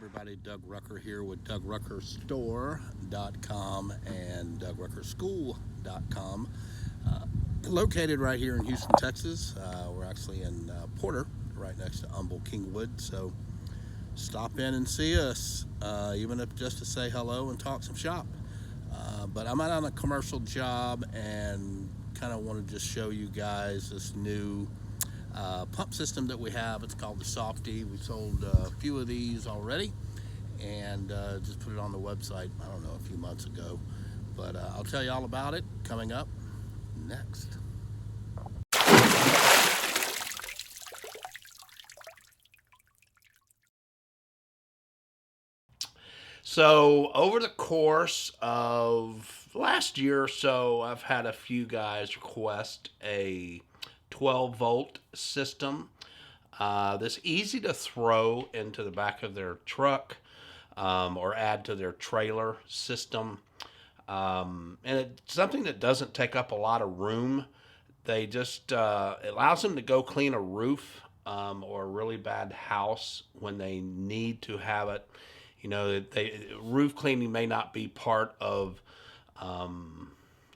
everybody, Doug Rucker here with DougRuckerStore.com and DougRuckerSchool.com. Located right here in Houston, Texas. We're actually in Porter, right next to Humble Kingwood. So stop in and see us, even if just to say hello and talk some shop. But I'm out on a commercial job and kind of want to just show you guys this new pump system that we have. It's called the Softy. We sold a few of these already and just put it on the website, I don't know, a few months ago. But I'll tell you all about it coming up next. So over the course of last year or so, I've had a few guys request a 12-volt system. That's easy to throw into the back of their truck or add to their trailer system. And it's something that doesn't take up a lot of room. They just, it allows them to go clean a roof or a really bad house when they need to have it. You know, roof cleaning may not be part of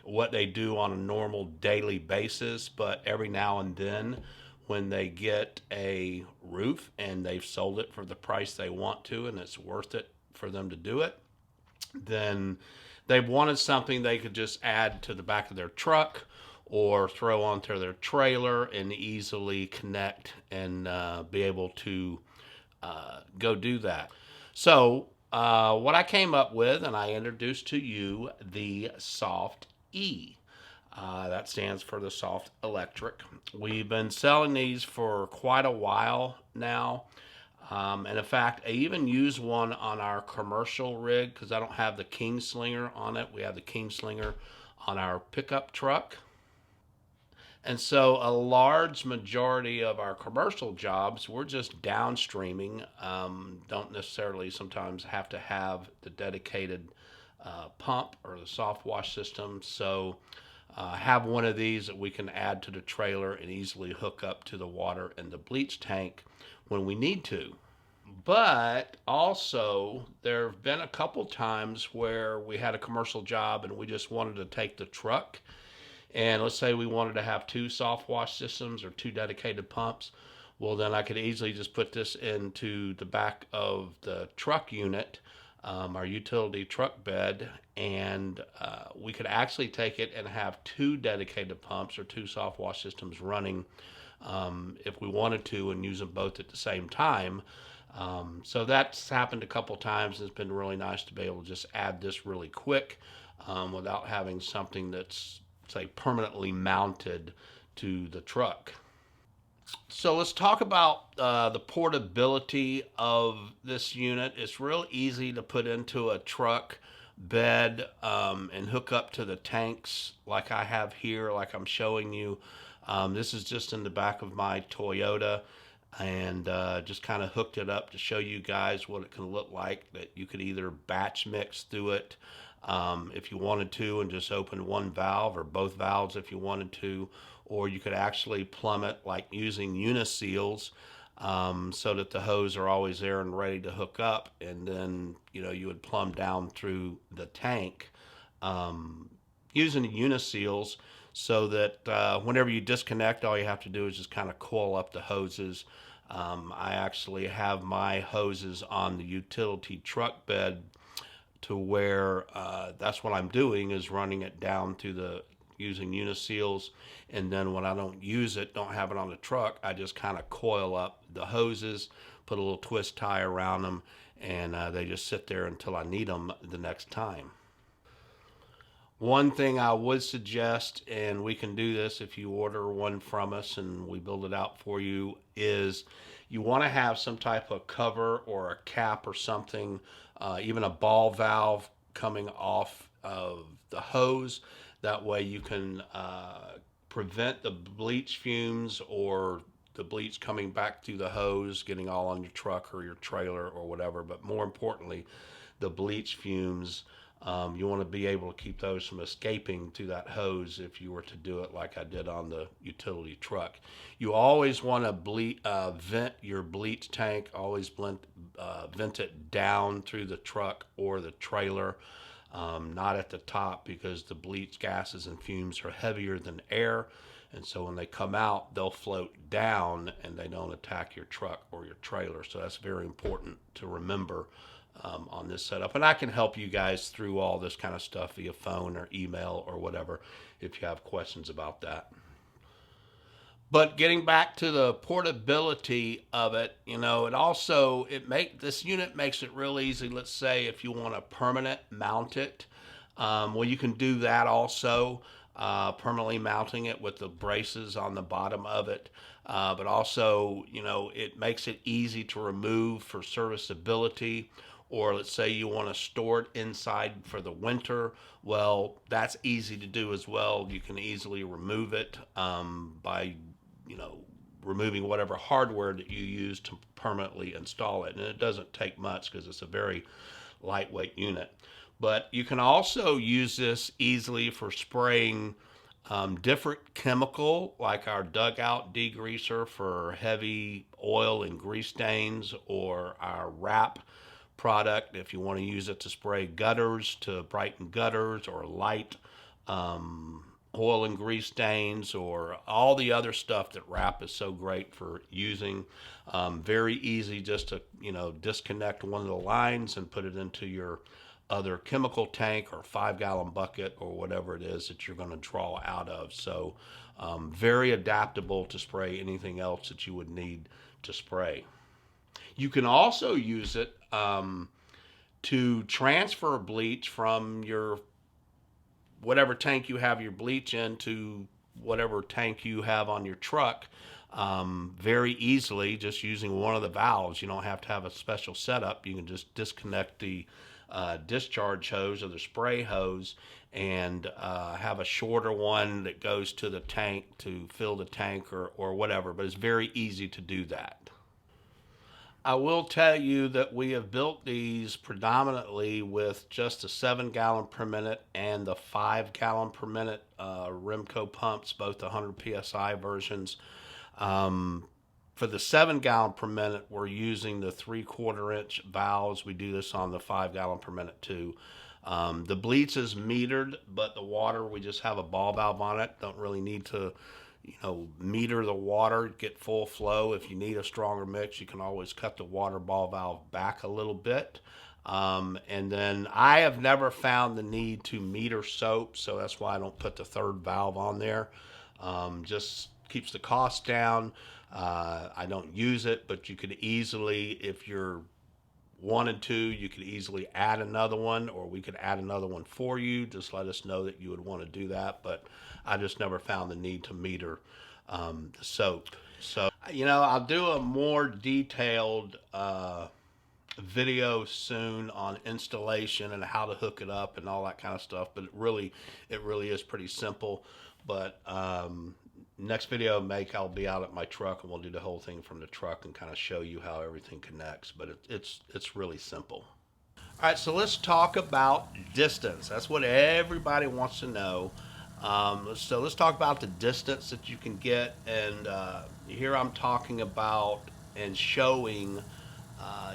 what they do on a normal daily basis, but every now and then when they get a roof and they've sold it for the price they want to and it's worth it for them to do it, then they've wanted something they could just add to the back of their truck or throw onto their trailer and easily connect and be able to go do that. So what I came up with, and I introduced to you the Soft E. That stands for the Soft Electric. We've been selling these for quite a while now. And in fact, I even use one on our commercial rig because I don't have the Kingslinger on it. We have the Kingslinger on our pickup truck. And so a large majority of our commercial jobs, we're just downstreaming. Don't necessarily sometimes have to have the dedicated pump or the soft wash system. So have one of these that we can add to the trailer and easily hook up to the water and the bleach tank when we need to. But also, there have been a couple times where we had a commercial job and we just wanted to take the truck. And let's say we wanted to have two soft wash systems or two dedicated pumps. Well, then I could easily just put this into the back of the truck unit, our utility truck bed, and we could actually take it and have two dedicated pumps or two soft wash systems running if we wanted to and use them both at the same time. So that's happened a couple times, and it's been really nice to be able to just add this really quick without having something that's, say, permanently mounted to the truck. So let's talk about the portability of this unit. It's real easy to put into a truck bed and hook up to the tanks like I have here, like I'm showing you. This is just in the back of my Toyota, and just kind of hooked it up to show you guys what it can look like, that you could either batch mix through it if you wanted to and just open one valve or both valves if you wanted to, or you could actually plumb it like using uniseals so that the hose are always there and ready to hook up, and then you would plumb down through the tank using the uniseals so that whenever you disconnect, all you have to do is just kind of coil up the hoses. I actually have my hoses on the utility truck bed to where that's what I'm doing, is running it down to the using uniseals, and then when I don't use it, don't have it on the truck, I just kind of coil up the hoses, put a little twist tie around them, and they just sit there until I need them the next time. One thing I would suggest, and we can do this if you order one from us and we build it out for you, is you want to have some type of cover or a cap or something, even a ball valve coming off of the hose. That way you can prevent the bleach fumes or the bleach coming back through the hose, getting all on your truck or your trailer or whatever. But more importantly, the bleach fumes You want to be able to keep those from escaping to that hose if you were to do it like I did on the utility truck. You always want to vent your bleach tank, always vent it down through the truck or the trailer, not at the top, because the bleach gases and fumes are heavier than air. And so when they come out, they'll float down and they don't attack your truck or your trailer. So that's very important to remember on this setup. And I can help you guys through all this kind of stuff via phone or email or whatever if you have questions about that. But getting back to the portability of it, this unit makes it real easy. Let's say if you want to permanent mount it, well, you can do that also, permanently mounting it with the braces on the bottom of it. But also, it makes it easy to remove for serviceability. Or let's say you want to store it inside for the winter. Well, that's easy to do as well. You can easily remove it by removing whatever hardware that you use to permanently install it. And it doesn't take much because it's a very lightweight unit. But you can also use this easily for spraying different chemical, like our dugout degreaser for heavy oil and grease stains, or our wrap product if you want to use it to spray gutters, to brighten gutters, or light oil and grease stains, or all the other stuff that wrap is so great for using. Very easy just to disconnect one of the lines and put it into your other chemical tank or 5-gallon bucket or whatever it is that you're going to draw out of. So very adaptable to spray anything else that you would need to spray. You can also use it to transfer bleach from your whatever tank you have your bleach in to whatever tank you have on your truck very easily, just using one of the valves. You don't have to have a special setup. You can just disconnect the discharge hose or the spray hose and have a shorter one that goes to the tank to fill the tank or whatever, but it's very easy to do that. I will tell you that we have built these predominantly with just the 7-gallon per minute and the 5-gallon per minute Remco pumps, both the 100 psi versions. For the 7-gallon per minute, we're using the 3/4 inch valves. We do this on the 5-gallon per minute too. The bleach is metered, but the water, we just have a ball valve on it. Don't really need to meter the water, get full flow. If you need a stronger mix, you can always cut the water ball valve back a little bit. And then I have never found the need to meter soap, so that's why I don't put the 3rd valve on there. Just keeps the cost down. I don't use it, but you could easily, if you're wanted to, you could easily add another one, or we could add another one for you. Just let us know that you would want to do that, but I just never found the need to meter the soap. So, I'll do a more detailed video soon on installation and how to hook it up and all that kind of stuff, but it really is pretty simple. But next video I'll be out at my truck and we'll do the whole thing from the truck and kind of show you how everything connects, but it's really simple. All right, so let's talk about distance. That's what everybody wants to know. So let's talk about the distance that you can get, and here I'm talking about and showing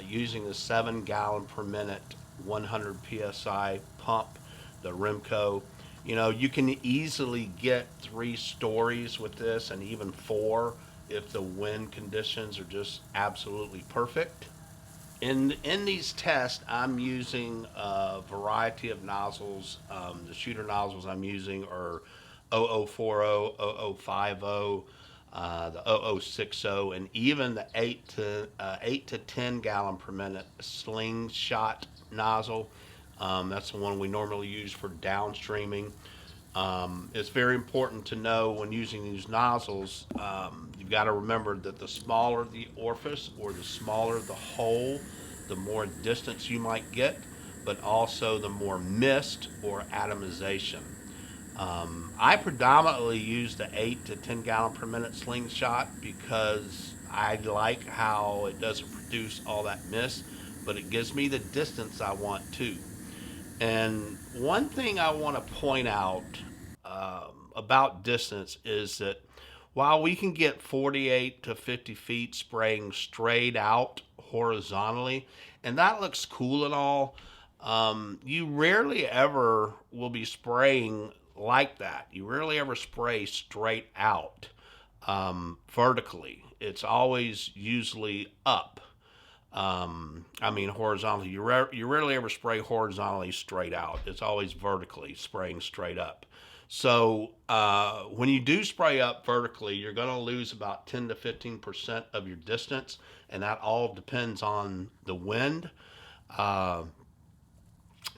using the 7-gallon per minute 100 psi pump, the Remco. You can easily get 3 stories with this, and even 4 if the wind conditions are just absolutely perfect. In these tests, I'm using a variety of nozzles. The shooter nozzles I'm using are 0040, 0050, the 0060, and even the 8 to 10 gallon per minute slingshot nozzle. That's the one we normally use for downstreaming. It's very important to know when using these nozzles, you've got to remember that the smaller the orifice or the smaller the hole, the more distance you might get, but also the more mist or atomization. I predominantly use the 8 to 10 gallon per minute slingshot because I like how it doesn't produce all that mist, but it gives me the distance I want to. And one thing I want to point out about distance is that while we can get 48 to 50 feet spraying straight out horizontally, and that looks cool and all, you rarely ever will be spraying like that. You rarely ever spray straight out vertically. It's always usually up. I mean, horizontally. You rarely ever spray horizontally straight out. It's always vertically spraying straight up. So when you do spray up vertically, you're going to lose about 10 to 15% of your distance, and that all depends on the wind. Uh,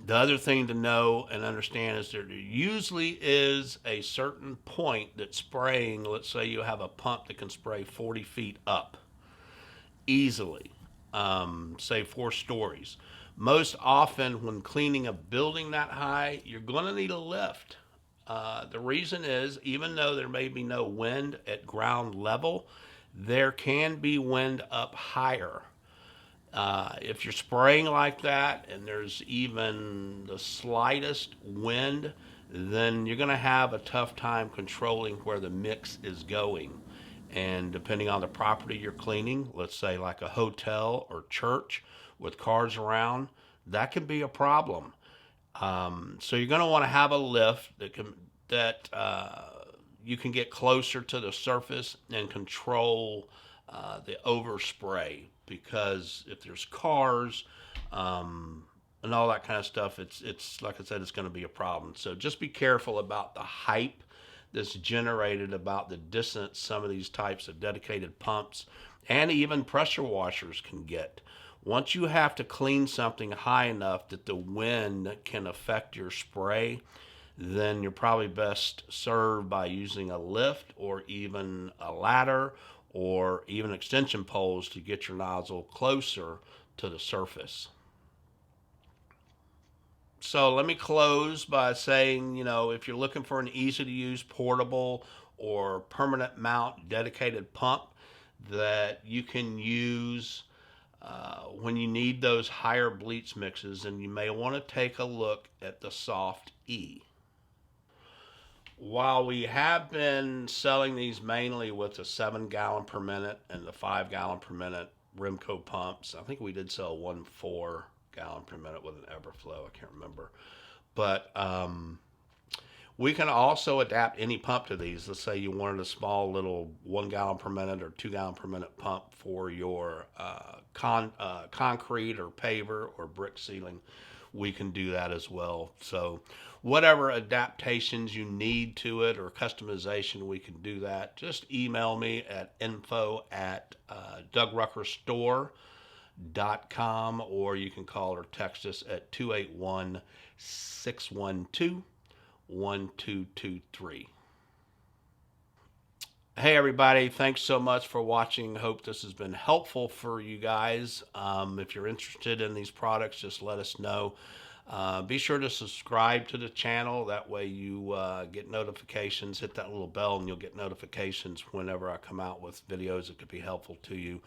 the other thing to know and understand is there usually is a certain point that spraying, let's say you have a pump that can spray 40 feet up easily, say 4 stories. Most often, when cleaning a building that high, you're going to need a lift. The reason is, even though there may be no wind at ground level, there can be wind up higher. If you're spraying like that and there's even the slightest wind, then you're going to have a tough time controlling where the mix is going. And depending on the property you're cleaning, let's say like a hotel or church with cars around, that can be a problem. So you're going to want to have a lift that you can get closer to the surface and control the overspray, because if there's cars and all that kind of stuff, it's like I said, it's going to be a problem. So just be careful about the hype that's generated about the distance some of these types of dedicated pumps and even pressure washers can get. Once you have to clean something high enough that the wind can affect your spray, then you're probably best served by using a lift or even a ladder or even extension poles to get your nozzle closer to the surface. So let me close by saying, if you're looking for an easy to use portable or permanent mount dedicated pump that you can use when you need those higher bleach mixes, then you may want to take a look at the Soft E. While we have been selling these mainly with the 7 gallon per minute and the 5 gallon per minute Rimco pumps, I think we did sell 1 4 gallon per minute with an Everflow. I can't remember. But we can also adapt any pump to these. Let's say you wanted a small little 1 gallon per minute or 2 gallon per minute pump for your concrete or paver or brick ceiling. We can do that as well. So whatever adaptations you need to it or customization, we can do that. Just email me at info@DougRuckerStore.com, or you can call or text us at 281-612-1223. Hey everybody, thanks so much for watching. Hope this has been helpful for you guys. If you're interested in these products, just let us know. Be sure to subscribe to the channel. That way you get notifications. Hit that little bell and you'll get notifications whenever I come out with videos that could be helpful to you.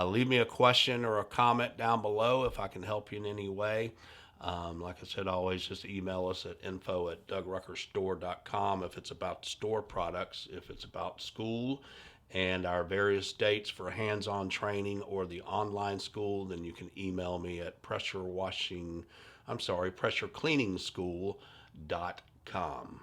Leave me a question or a comment down below if I can help you in any way. Like I said, always just email us at info@DougRuckerStore.com if it's about store products. If it's about school and our various dates for hands-on training or the online school, then you can email me at pressurecleaningschool.com.